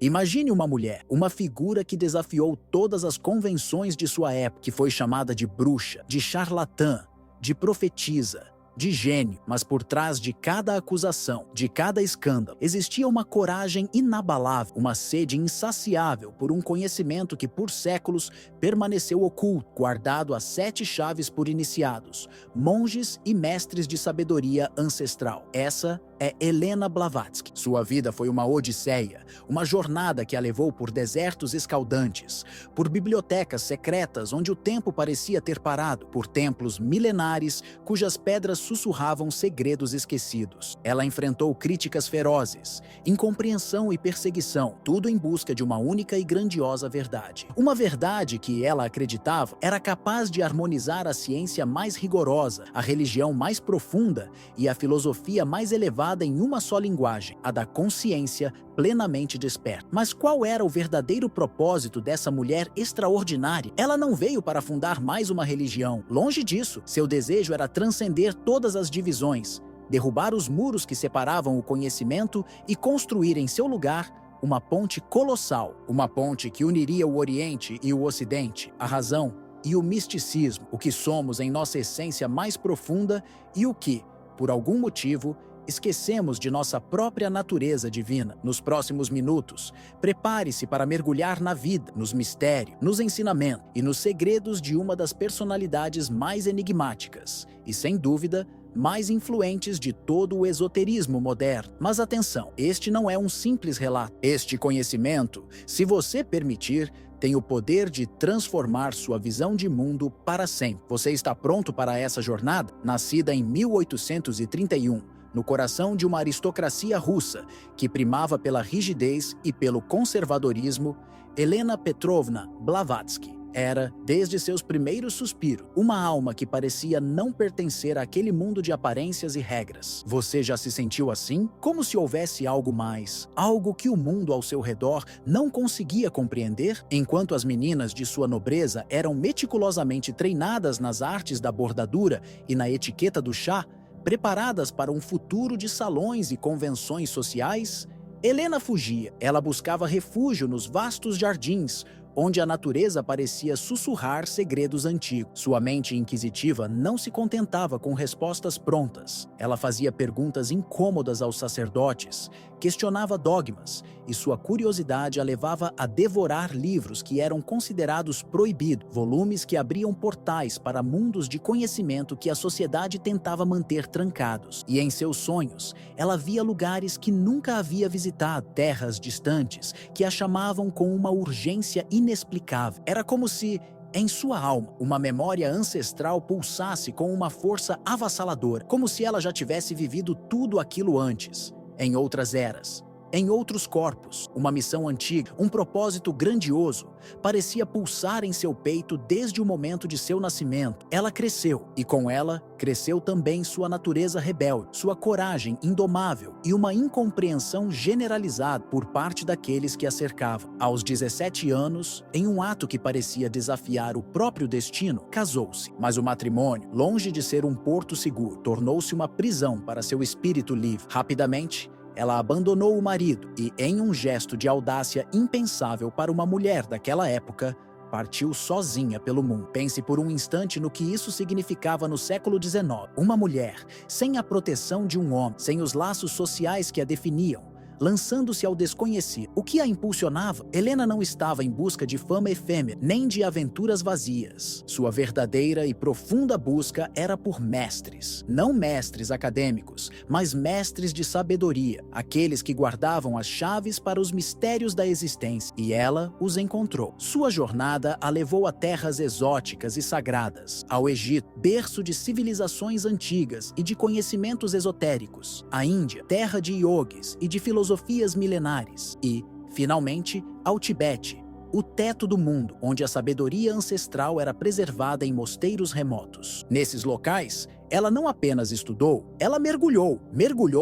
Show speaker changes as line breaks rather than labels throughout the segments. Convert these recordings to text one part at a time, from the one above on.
Imagine uma mulher, uma figura que desafiou todas as convenções de sua época, que foi chamada de bruxa, de charlatã, de profetisa, de gênio, mas por trás de cada acusação, de cada escândalo, existia uma coragem inabalável, uma sede insaciável por um conhecimento que por séculos permaneceu oculto, guardado a 7 chaves por iniciados, monges e mestres de sabedoria ancestral. Essa é Helena Blavatsky. Sua vida foi uma odisseia, uma jornada que a levou por desertos escaldantes, por bibliotecas secretas onde o tempo parecia ter parado, por templos milenares cujas pedras sussurravam segredos esquecidos. Ela enfrentou críticas ferozes, incompreensão e perseguição, tudo em busca de uma única e grandiosa verdade. Uma verdade que ela acreditava era capaz de harmonizar a ciência mais rigorosa, a religião mais profunda e a filosofia mais elevada em uma só linguagem, a da consciência plenamente desperta. Mas qual era o verdadeiro propósito dessa mulher extraordinária? Ela não veio para fundar mais uma religião. Longe disso, seu desejo era transcender todas as divisões, derrubar os muros que separavam o conhecimento e construir em seu lugar uma ponte colossal, uma ponte que uniria o Oriente e o Ocidente, a razão e o misticismo, o que somos em nossa essência mais profunda e o que, por algum motivo, esquecemos de nossa própria natureza divina. Nos próximos minutos, prepare-se para mergulhar na vida, nos mistérios, nos ensinamentos e nos segredos de uma das personalidades mais enigmáticas e, sem dúvida, mais influentes de todo o esoterismo moderno. Mas atenção, este não é um simples relato. Este conhecimento, se você permitir, tem o poder de transformar sua visão de mundo para sempre. Você está pronto para essa jornada? Nascida em 1831, no coração de uma aristocracia russa que primava pela rigidez e pelo conservadorismo, Helena Petrovna Blavatsky era, desde seus primeiros suspiros, uma alma que parecia não pertencer àquele mundo de aparências e regras. Você já se sentiu assim? Como se houvesse algo mais, algo que o mundo ao seu redor não conseguia compreender? Enquanto as meninas de sua nobreza eram meticulosamente treinadas nas artes da bordadura e na etiqueta do chá, preparadas para um futuro de salões e convenções sociais, Helena fugia. Ela buscava refúgio nos vastos jardins, onde a natureza parecia sussurrar segredos antigos. Sua mente inquisitiva não se contentava com respostas prontas. Ela fazia perguntas incômodas aos sacerdotes, questionava dogmas, e sua curiosidade a levava a devorar livros que eram considerados proibidos, volumes que abriam portais para mundos de conhecimento que a sociedade tentava manter trancados. E em seus sonhos, ela via lugares que nunca havia visitado, terras distantes que a chamavam com uma urgência inexplicável. Era como se, em sua alma, uma memória ancestral pulsasse com uma força avassaladora, como se ela já tivesse vivido tudo aquilo antes, em outras eras, em outros corpos. Uma missão antiga, um propósito grandioso, parecia pulsar em seu peito desde o momento de seu nascimento. Ela cresceu, e com ela, cresceu também sua natureza rebelde, sua coragem indomável e uma incompreensão generalizada por parte daqueles que a cercavam. Aos 17 anos, em um ato que parecia desafiar o próprio destino, casou-se. Mas o matrimônio, longe de ser um porto seguro, tornou-se uma prisão para seu espírito livre. Rapidamente, ela abandonou o marido e, em um gesto de audácia impensável para uma mulher daquela época, partiu sozinha pelo mundo. Pense por um instante no que isso significava no século XIX. Uma mulher, sem a proteção de um homem, sem os laços sociais que a definiam, lançando-se ao desconhecido. O que a impulsionava? Helena não estava em busca de fama efêmera, nem de aventuras vazias. Sua verdadeira e profunda busca era por mestres. Não mestres acadêmicos, mas mestres de sabedoria, aqueles que guardavam as chaves para os mistérios da existência. E ela os encontrou. Sua jornada a levou a terras exóticas e sagradas, ao Egito, berço de civilizações antigas e de conhecimentos esotéricos, à Índia, terra de yogis e de filosofias milenares, e, finalmente, ao Tibete, o teto do mundo, onde a sabedoria ancestral era preservada em mosteiros remotos. Nesses locais, ela não apenas estudou, ela mergulhou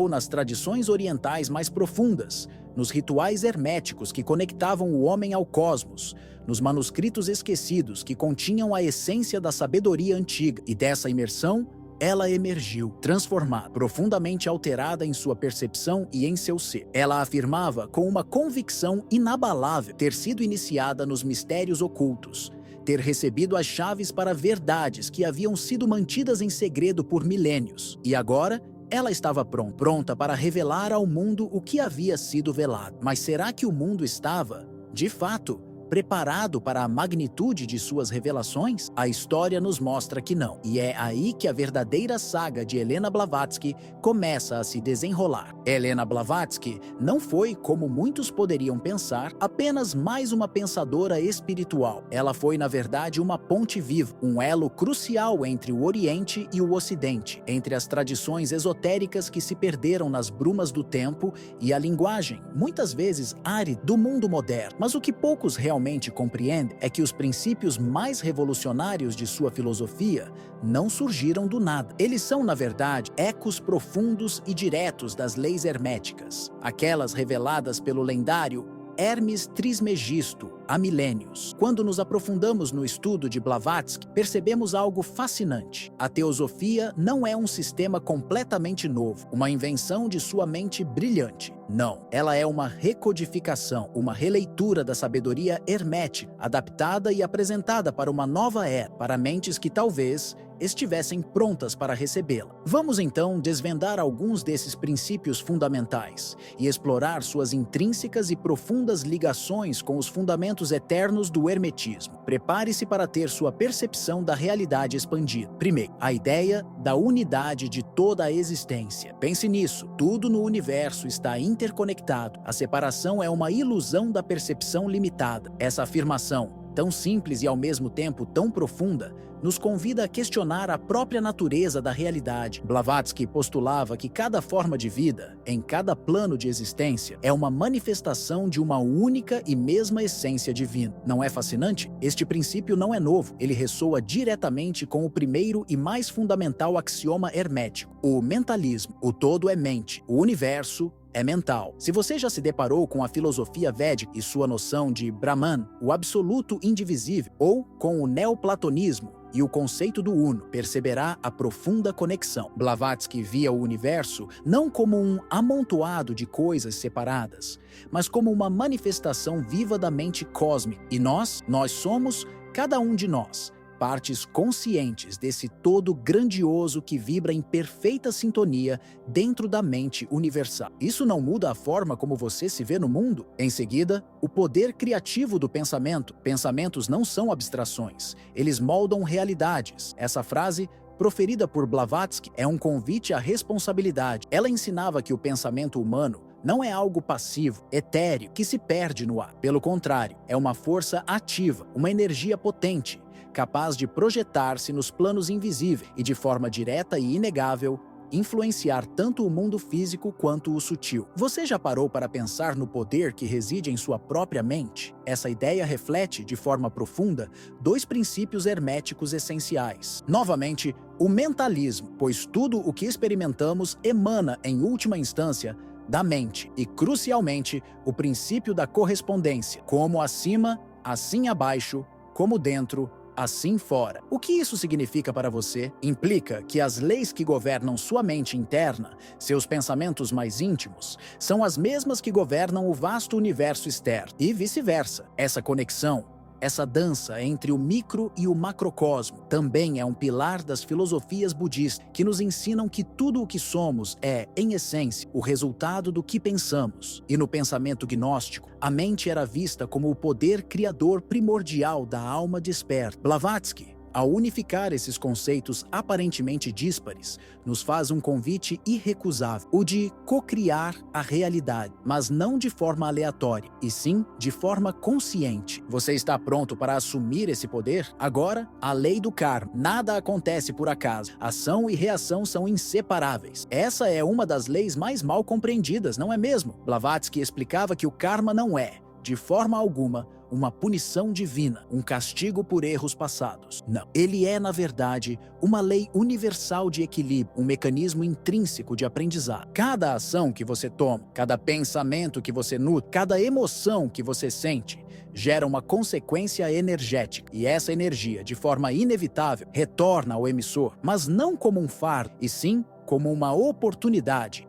nas tradições orientais mais profundas, nos rituais herméticos que conectavam o homem ao cosmos, nos manuscritos esquecidos que continham a essência da sabedoria antiga. E dessa imersão, ela emergiu, transformada, profundamente alterada em sua percepção e em seu ser. Ela afirmava com uma convicção inabalável ter sido iniciada nos mistérios ocultos, ter recebido as chaves para verdades que haviam sido mantidas em segredo por milênios. E agora, ela estava pronta para revelar ao mundo o que havia sido velado. Mas será que o mundo estava, de fato, preparado para a magnitude de suas revelações? A história nos mostra que não. E é aí que a verdadeira saga de Helena Blavatsky começa a se desenrolar. Helena Blavatsky não foi, como muitos poderiam pensar, apenas mais uma pensadora espiritual. Ela foi, na verdade, uma ponte viva, um elo crucial entre o Oriente e o Ocidente, entre as tradições esotéricas que se perderam nas brumas do tempo e a linguagem, muitas vezes árida, do mundo moderno. Mas o que poucos realmente compreende é que os princípios mais revolucionários de sua filosofia não surgiram do nada. Eles são, na verdade, ecos profundos e diretos das leis herméticas, aquelas reveladas pelo lendário Hermes Trismegisto há milênios. Quando nos aprofundamos no estudo de Blavatsky, percebemos algo fascinante. A teosofia não é um sistema completamente novo, uma invenção de sua mente brilhante. Não, ela é uma recodificação, uma releitura da sabedoria hermética, adaptada e apresentada para uma nova era, para mentes que talvez estivessem prontas para recebê-la. Vamos então desvendar alguns desses princípios fundamentais e explorar suas intrínsecas e profundas ligações com os fundamentos eternos do hermetismo. Prepare-se para ter sua percepção da realidade expandida. Primeiro, a ideia da unidade de toda a existência. Pense nisso, tudo no universo está interconectado. A separação é uma ilusão da percepção limitada. Essa afirmação, tão simples e ao mesmo tempo tão profunda, nos convida a questionar a própria natureza da realidade. Blavatsky postulava que cada forma de vida, em cada plano de existência, é uma manifestação de uma única e mesma essência divina. Não é fascinante? Este princípio não é novo, ele ressoa diretamente com o primeiro e mais fundamental axioma hermético, o mentalismo. O todo é mente, o universo é mental. Se você já se deparou com a filosofia védica e sua noção de Brahman, o absoluto indivisível, ou com o neoplatonismo e o conceito do uno, perceberá a profunda conexão. Blavatsky via o universo não como um amontoado de coisas separadas, mas como uma manifestação viva da mente cósmica. E nós somos, cada um de nós, partes conscientes desse todo grandioso que vibra em perfeita sintonia dentro da mente universal. Isso não muda a forma como você se vê no mundo? Em seguida, o poder criativo do pensamento. Pensamentos não são abstrações, eles moldam realidades. Essa frase, proferida por Blavatsky, é um convite à responsabilidade. Ela ensinava que o pensamento humano não é algo passivo, etéreo, que se perde no ar. Pelo contrário, é uma força ativa, uma energia potente, capaz de projetar-se nos planos invisíveis e, de forma direta e inegável, influenciar tanto o mundo físico quanto o sutil. Você já parou para pensar no poder que reside em sua própria mente? Essa ideia reflete, de forma profunda, dois princípios herméticos essenciais. Novamente, o mentalismo, pois tudo o que experimentamos emana, em última instância, da mente, e, crucialmente, o princípio da correspondência, como acima, assim abaixo, como dentro, assim fora. O que isso significa para você? Implica que as leis que governam sua mente interna, seus pensamentos mais íntimos, são as mesmas que governam o vasto universo externo, e vice-versa. Essa conexão, essa dança entre o micro e o macrocosmo, também é um pilar das filosofias budistas, que nos ensinam que tudo o que somos é, em essência, o resultado do que pensamos. E no pensamento gnóstico, a mente era vista como o poder criador primordial da alma desperta. Blavatsky, ao unificar esses conceitos aparentemente díspares, nos faz um convite irrecusável, o de cocriar a realidade, mas não de forma aleatória, e sim de forma consciente. Você está pronto para assumir esse poder? Agora, a lei do karma. Nada acontece por acaso. Ação e reação são inseparáveis. Essa é uma das leis mais mal compreendidas, não é mesmo? Blavatsky explicava que o karma não é, de forma alguma, uma punição divina, um castigo por erros passados. Não. Ele é, na verdade, uma lei universal de equilíbrio, um mecanismo intrínseco de aprendizado. Cada ação que você toma, cada pensamento que você nutre, cada emoção que você sente, gera uma consequência energética, e essa energia, de forma inevitável, retorna ao emissor, mas não como um fardo, e sim como uma oportunidade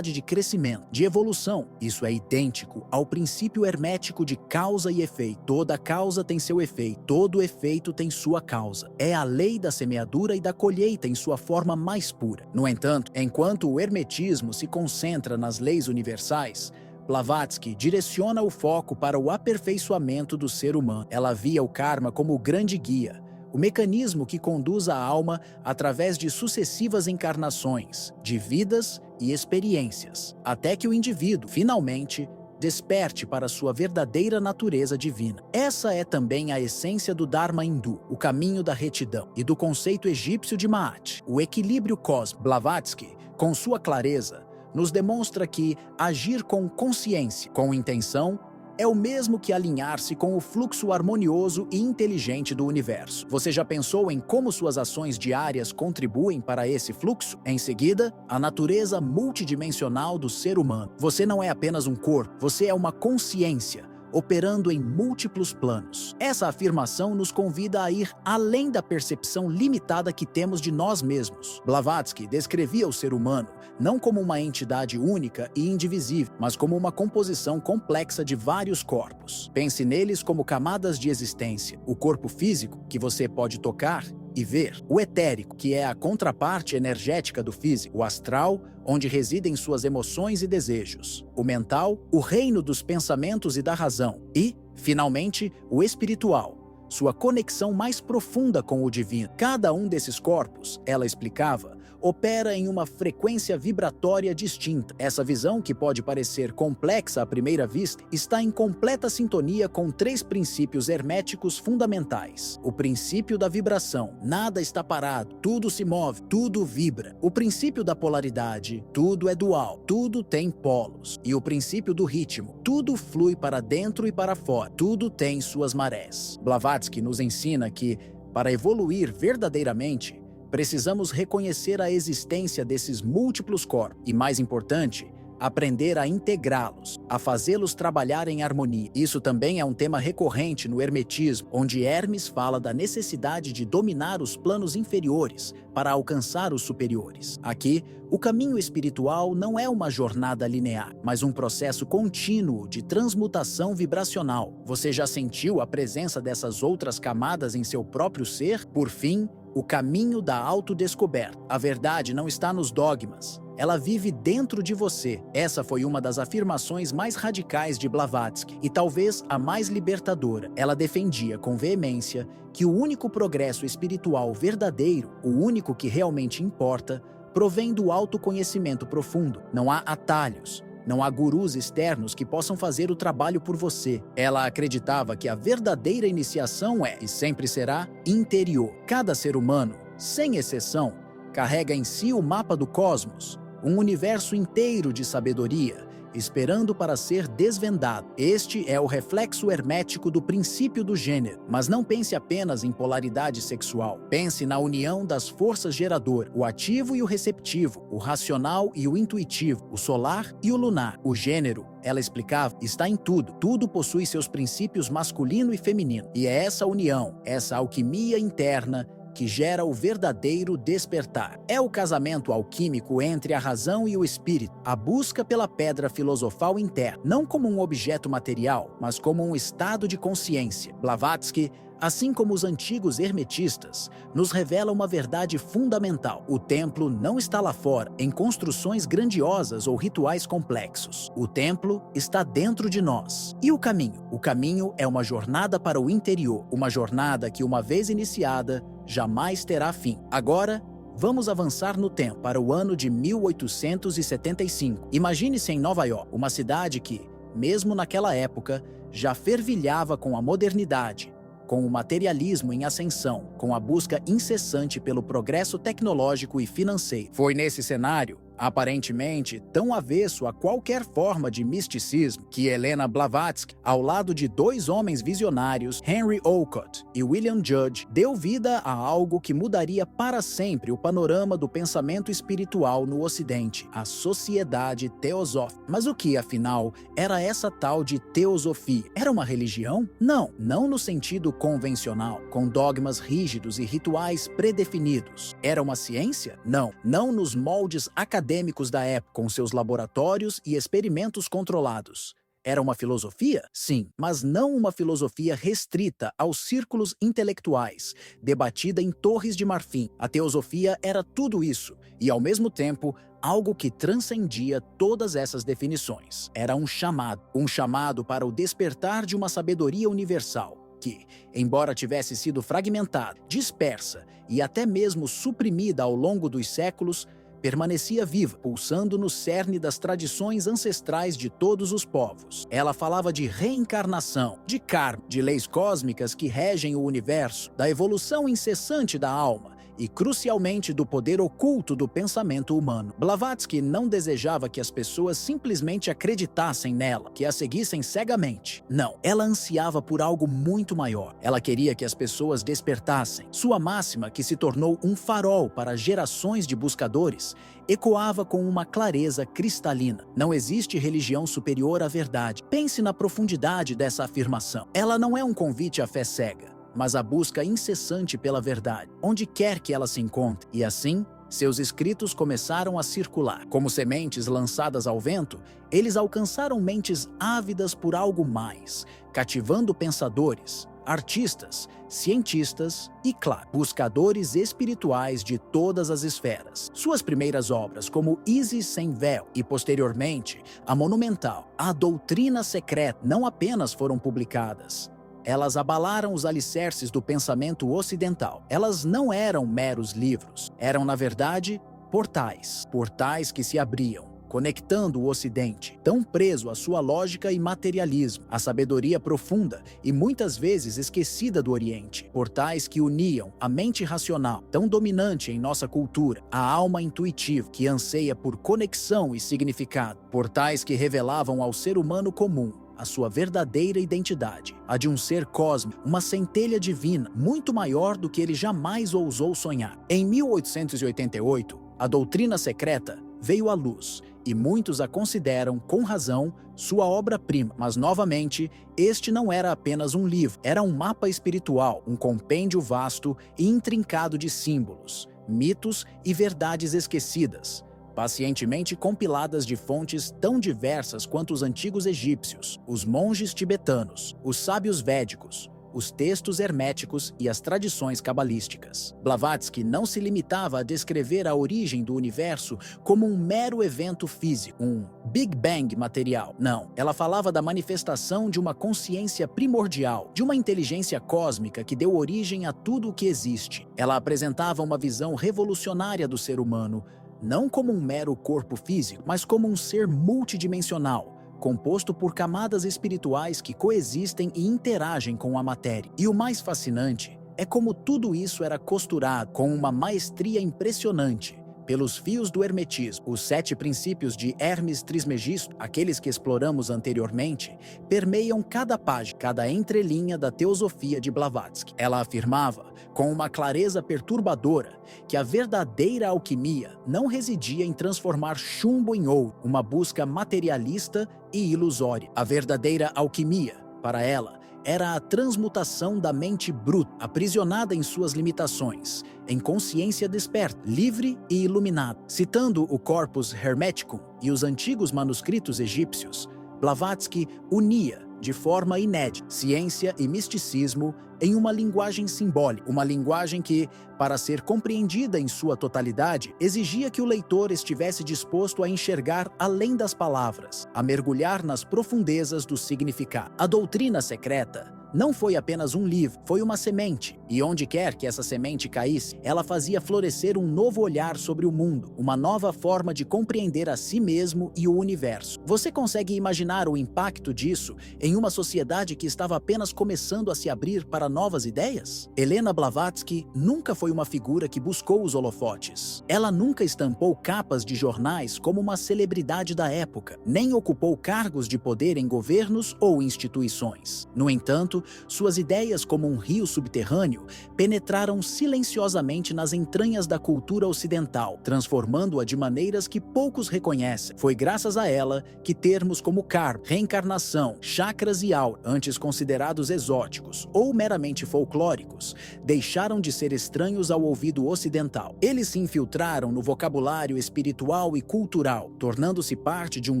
de crescimento, de evolução. Isso é idêntico ao princípio hermético de causa e efeito. Toda causa tem seu efeito, todo efeito tem sua causa. É a lei da semeadura e da colheita em sua forma mais pura. No entanto, enquanto o hermetismo se concentra nas leis universais, Blavatsky direciona o foco para o aperfeiçoamento do ser humano. Ela via o karma como o grande guia, o mecanismo que conduz a alma através de sucessivas encarnações, de vidas e experiências, até que o indivíduo, finalmente, desperte para sua verdadeira natureza divina. Essa é também a essência do Dharma hindu, o caminho da retidão, e do conceito egípcio de Ma'at, o equilíbrio cósmico. Blavatsky, com sua clareza, nos demonstra que agir com consciência, com intenção, é o mesmo que alinhar-se com o fluxo harmonioso e inteligente do universo. Você já pensou em como suas ações diárias contribuem para esse fluxo? Em seguida, a natureza multidimensional do ser humano. Você não é apenas um corpo, você é uma consciência, operando em múltiplos planos. Essa afirmação nos convida a ir além da percepção limitada que temos de nós mesmos. Blavatsky descrevia o ser humano não como uma entidade única e indivisível, mas como uma composição complexa de vários corpos. Pense neles como camadas de existência: o corpo físico, que você pode tocar e ver; o etérico, que é a contraparte energética do físico; o astral, onde residem suas emoções e desejos; o mental, o reino dos pensamentos e da razão; e, finalmente, o espiritual, sua conexão mais profunda com o divino. Cada um desses corpos, ela explicava, opera em uma frequência vibratória distinta. Essa visão, que pode parecer complexa à primeira vista, está em completa sintonia com 3 princípios herméticos fundamentais. O princípio da vibração: nada está parado, tudo se move, tudo vibra. O princípio da polaridade: tudo é dual, tudo tem polos. E o princípio do ritmo: tudo flui para dentro e para fora, tudo tem suas marés. Blavatsky nos ensina que, para evoluir verdadeiramente, precisamos reconhecer a existência desses múltiplos corpos e, mais importante, aprender a integrá-los, a fazê-los trabalhar em harmonia. Isso também é um tema recorrente no hermetismo, onde Hermes fala da necessidade de dominar os planos inferiores para alcançar os superiores. Aqui, o caminho espiritual não é uma jornada linear, mas um processo contínuo de transmutação vibracional. Você já sentiu a presença dessas outras camadas em seu próprio ser? Por fim, o caminho da autodescoberta. A verdade não está nos dogmas. Ela vive dentro de você. Essa foi uma das afirmações mais radicais de Blavatsky e talvez a mais libertadora. Ela defendia com veemência que o único progresso espiritual verdadeiro, o único que realmente importa, provém do autoconhecimento profundo. Não há atalhos. Não há gurus externos que possam fazer o trabalho por você. Ela acreditava que a verdadeira iniciação é, e sempre será, interior. Cada ser humano, sem exceção, carrega em si o mapa do cosmos, um universo inteiro de sabedoria, esperando para ser desvendado. Este é o reflexo hermético do princípio do gênero. Mas não pense apenas em polaridade sexual. Pense na união das forças geradoras, o ativo e o receptivo, o racional e o intuitivo, o solar e o lunar. O gênero, ela explicava, está em tudo. Tudo possui seus princípios masculino e feminino. E é essa união, essa alquimia interna, que gera o verdadeiro despertar. É o casamento alquímico entre a razão e o espírito, a busca pela pedra filosofal interna, não como um objeto material, mas como um estado de consciência. Blavatsky, assim como os antigos hermetistas, nos revela uma verdade fundamental. O templo não está lá fora, em construções grandiosas ou rituais complexos. O templo está dentro de nós. E o caminho? O caminho é uma jornada para o interior, uma jornada que, uma vez iniciada, jamais terá fim. Agora, vamos avançar no tempo, para o ano de 1875. Imagine-se em Nova York, uma cidade que, mesmo naquela época, já fervilhava com a modernidade, com o materialismo em ascensão, com a busca incessante pelo progresso tecnológico e financeiro. Foi nesse cenário Aparentemente tão avesso a qualquer forma de misticismo que Helena Blavatsky, ao lado de dois homens visionários, Henry Olcott e William Judge, deu vida a algo que mudaria para sempre o panorama do pensamento espiritual no Ocidente, a Sociedade Teosófica. Mas o que, afinal, era essa tal de teosofia? Era uma religião? Não, não no sentido convencional, com dogmas rígidos e rituais predefinidos. Era uma ciência? Não, não nos moldes acadêmicos da época, com seus laboratórios e experimentos controlados. Era uma filosofia? Sim, mas não uma filosofia restrita aos círculos intelectuais, debatida em Torres de Marfim. A teosofia era tudo isso, e ao mesmo tempo, algo que transcendia todas essas definições. Era um chamado para o despertar de uma sabedoria universal, que, embora tivesse sido fragmentada, dispersa e até mesmo suprimida ao longo dos séculos, permanecia viva, pulsando no cerne das tradições ancestrais de todos os povos. Ela falava de reencarnação, de karma, de leis cósmicas que regem o universo, da evolução incessante da alma e, crucialmente, do poder oculto do pensamento humano. Blavatsky não desejava que as pessoas simplesmente acreditassem nela, que a seguissem cegamente. Não, ela ansiava por algo muito maior. Ela queria que as pessoas despertassem. Sua máxima, que se tornou um farol para gerações de buscadores, ecoava com uma clareza cristalina. Não existe religião superior à verdade. Pense na profundidade dessa afirmação. Ela não é um convite à fé cega, mas a busca incessante pela verdade, onde quer que ela se encontre. E assim, seus escritos começaram a circular. Como sementes lançadas ao vento, eles alcançaram mentes ávidas por algo mais, cativando pensadores, artistas, cientistas e, claro, buscadores espirituais de todas as esferas. Suas primeiras obras, como Isis Sem Véu e, posteriormente, a monumental A Doutrina Secreta, não apenas foram publicadas, elas abalaram os alicerces do pensamento ocidental. Elas não eram meros livros, eram, na verdade, portais. Portais que se abriam, conectando o Ocidente, tão preso à sua lógica e materialismo, à sabedoria profunda e muitas vezes esquecida do Oriente. Portais que uniam a mente racional, tão dominante em nossa cultura, a alma intuitiva, que anseia por conexão e significado. Portais que revelavam ao ser humano comum a sua verdadeira identidade, a de um ser cósmico, uma centelha divina, muito maior do que ele jamais ousou sonhar. Em 1888, a Doutrina Secreta veio à luz, e muitos a consideram, com razão, sua obra-prima. Mas, novamente, este não era apenas um livro, era um mapa espiritual, um compêndio vasto e intrincado de símbolos, mitos e verdades esquecidas, pacientemente compiladas de fontes tão diversas quanto os antigos egípcios, os monges tibetanos, os sábios védicos, os textos herméticos e as tradições cabalísticas. Blavatsky não se limitava a descrever a origem do universo como um mero evento físico, um Big Bang material. Não, ela falava da manifestação de uma consciência primordial, de uma inteligência cósmica que deu origem a tudo o que existe. Ela apresentava uma visão revolucionária do ser humano, não como um mero corpo físico, mas como um ser multidimensional, composto por camadas espirituais que coexistem e interagem com a matéria. E o mais fascinante é como tudo isso era costurado com uma maestria impressionante pelos fios do hermetismo. Os 7 princípios de Hermes Trismegisto, aqueles que exploramos anteriormente, permeiam cada página, cada entrelinha da teosofia de Blavatsky. Ela afirmava, com uma clareza perturbadora, que a verdadeira alquimia não residia em transformar chumbo em ouro, uma busca materialista e ilusória. A verdadeira alquimia, para ela, era a transmutação da mente bruta, aprisionada em suas limitações, em consciência desperta, livre e iluminada. Citando o Corpus Hermeticum e os antigos manuscritos egípcios, Blavatsky unia, de forma inédita, ciência e misticismo em uma linguagem simbólica, uma linguagem que, para ser compreendida em sua totalidade, exigia que o leitor estivesse disposto a enxergar além das palavras, a mergulhar nas profundezas do significado. A Doutrina Secreta não foi apenas um livro, foi uma semente, e onde quer que essa semente caísse, ela fazia florescer um novo olhar sobre o mundo, uma nova forma de compreender a si mesmo e o universo. Você consegue imaginar o impacto disso em uma sociedade que estava apenas começando a se abrir para para novas ideias? Helena Blavatsky nunca foi uma figura que buscou os holofotes. Ela nunca estampou capas de jornais como uma celebridade da época, nem ocupou cargos de poder em governos ou instituições. No entanto, suas ideias como um rio subterrâneo penetraram silenciosamente nas entranhas da cultura ocidental, transformando-a de maneiras que poucos reconhecem. Foi graças a ela que termos como karma, reencarnação, chakras e aura, antes considerados exóticos ou meramente folclóricos, deixaram de ser estranhos ao ouvido ocidental. Eles se infiltraram no vocabulário espiritual e cultural, tornando-se parte de um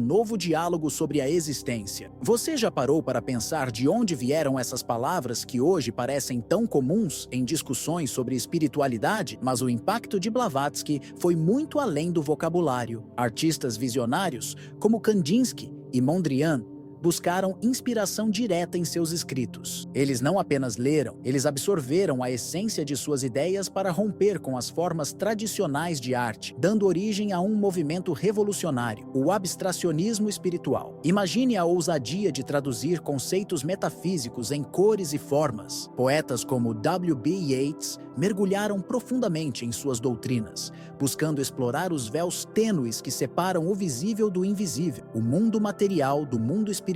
novo diálogo sobre a existência. Você já parou para pensar de onde vieram essas palavras que hoje parecem tão comuns em discussões sobre espiritualidade? Mas o impacto de Blavatsky foi muito além do vocabulário. Artistas visionários como Kandinsky e Mondrian buscaram inspiração direta em seus escritos. Eles não apenas leram, eles absorveram a essência de suas ideias para romper com as formas tradicionais de arte, dando origem a um movimento revolucionário, o abstracionismo espiritual. Imagine a ousadia de traduzir conceitos metafísicos em cores e formas. Poetas como W.B. Yeats mergulharam profundamente em suas doutrinas, buscando explorar os véus tênues que separam o visível do invisível, o mundo material do mundo espiritual.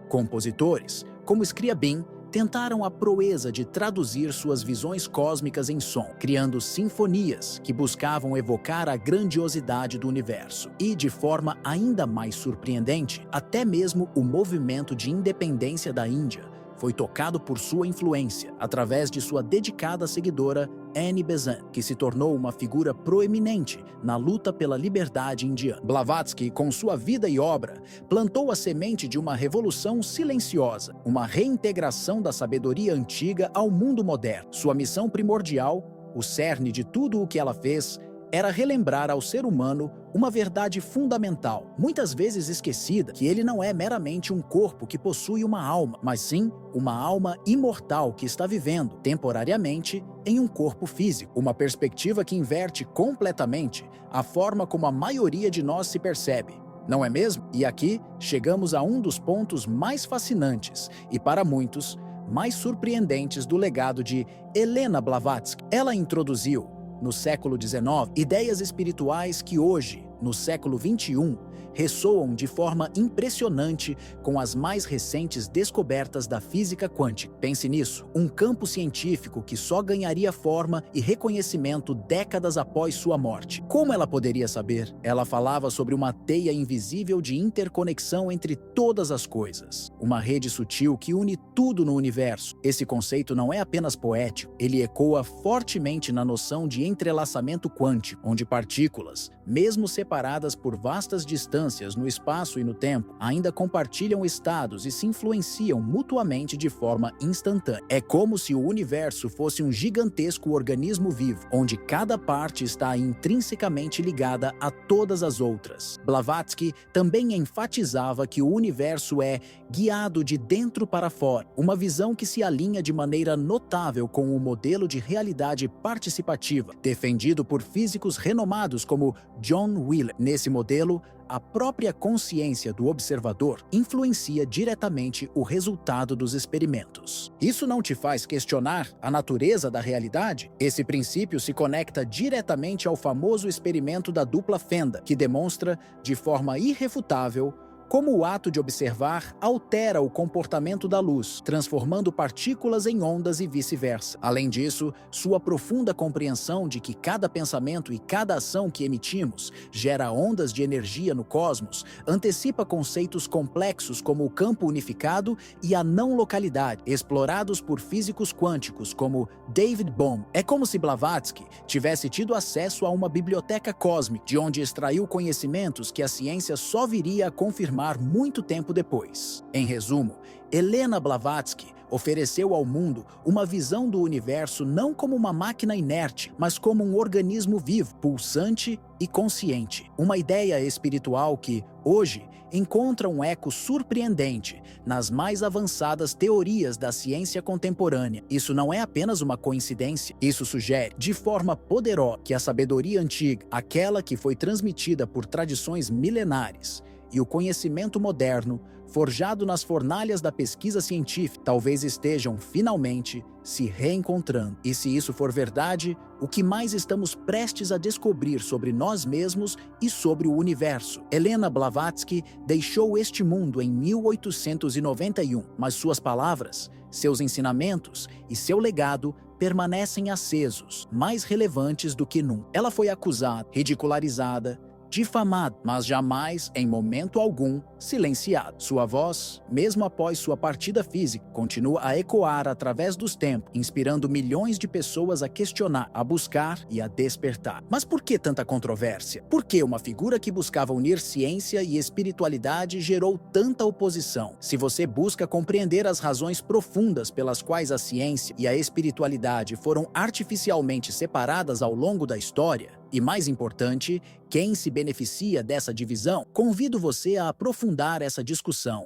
Compositores, como Scriabin, tentaram a proeza de traduzir suas visões cósmicas em som, criando sinfonias que buscavam evocar a grandiosidade do universo. E, de forma ainda mais surpreendente, até mesmo o movimento de independência da Índia foi tocado por sua influência, através de sua dedicada seguidora Annie Besant, que se tornou uma figura proeminente na luta pela liberdade indiana. Blavatsky, com sua vida e obra, plantou a semente de uma revolução silenciosa, uma reintegração da sabedoria antiga ao mundo moderno. Sua missão primordial, o cerne de tudo o que ela fez, era relembrar ao ser humano uma verdade fundamental, muitas vezes esquecida, que ele não é meramente um corpo que possui uma alma, mas sim uma alma imortal que está vivendo, temporariamente, em um corpo físico. Uma perspectiva que inverte completamente a forma como a maioria de nós se percebe. Não é mesmo? E aqui chegamos a um dos pontos mais fascinantes e, para muitos, mais surpreendentes do legado de Helena Blavatsky. Ela introduziu, no século XIX, ideias espirituais que hoje, no século XXI, ressoam de forma impressionante com as mais recentes descobertas da física quântica. Pense nisso, um campo científico que só ganharia forma e reconhecimento décadas após sua morte. Como ela poderia saber? Ela falava sobre uma teia invisível de interconexão entre todas as coisas, uma rede sutil que une tudo no universo. Esse conceito não é apenas poético, ele ecoa fortemente na noção de entrelaçamento quântico, onde partículas, mesmo separadas por vastas distâncias no espaço e no tempo, ainda compartilham estados e se influenciam mutuamente de forma instantânea. É como se o universo fosse um gigantesco organismo vivo, onde cada parte está intrinsecamente ligada a todas as outras. Blavatsky também enfatizava que o universo é guiado de dentro para fora, uma visão que se alinha de maneira notável com o modelo de realidade participativa, defendido por físicos renomados como John Wheeler. Nesse modelo, a própria consciência do observador influencia diretamente o resultado dos experimentos. Isso não te faz questionar a natureza da realidade? Esse princípio se conecta diretamente ao famoso experimento da dupla fenda, que demonstra, de forma irrefutável, como o ato de observar altera o comportamento da luz, transformando partículas em ondas e vice-versa. Além disso, sua profunda compreensão de que cada pensamento e cada ação que emitimos gera ondas de energia no cosmos antecipa conceitos complexos como o campo unificado e a não localidade, explorados por físicos quânticos como David Bohm. É como se Blavatsky tivesse tido acesso a uma biblioteca cósmica, de onde extraiu conhecimentos que a ciência só viria a confirmar muito tempo depois. Em resumo, Helena Blavatsky ofereceu ao mundo uma visão do universo não como uma máquina inerte, mas como um organismo vivo, pulsante e consciente. Uma ideia espiritual que, hoje, encontra um eco surpreendente nas mais avançadas teorias da ciência contemporânea. Isso não é apenas uma coincidência. Isso sugere, de forma poderosa, que a sabedoria antiga, aquela que foi transmitida por tradições milenares, e o conhecimento moderno forjado nas fornalhas da pesquisa científica, talvez estejam finalmente se reencontrando. E se isso for verdade, o que mais estamos prestes a descobrir sobre nós mesmos e sobre o universo? Helena Blavatsky deixou este mundo em 1891, mas suas palavras, seus ensinamentos e seu legado permanecem acesos, mais relevantes do que nunca. Ela foi acusada, ridicularizada, difamado, mas jamais, em momento algum, silenciado. Sua voz, mesmo após sua partida física, continua a ecoar através dos tempos, inspirando milhões de pessoas a questionar, a buscar e a despertar. Mas por que tanta controvérsia? Por que uma figura que buscava unir ciência e espiritualidade gerou tanta oposição? Se você busca compreender as razões profundas pelas quais a ciência e a espiritualidade foram artificialmente separadas ao longo da história, e mais importante, quem se beneficia dessa divisão, convido você a aprofundar essa discussão.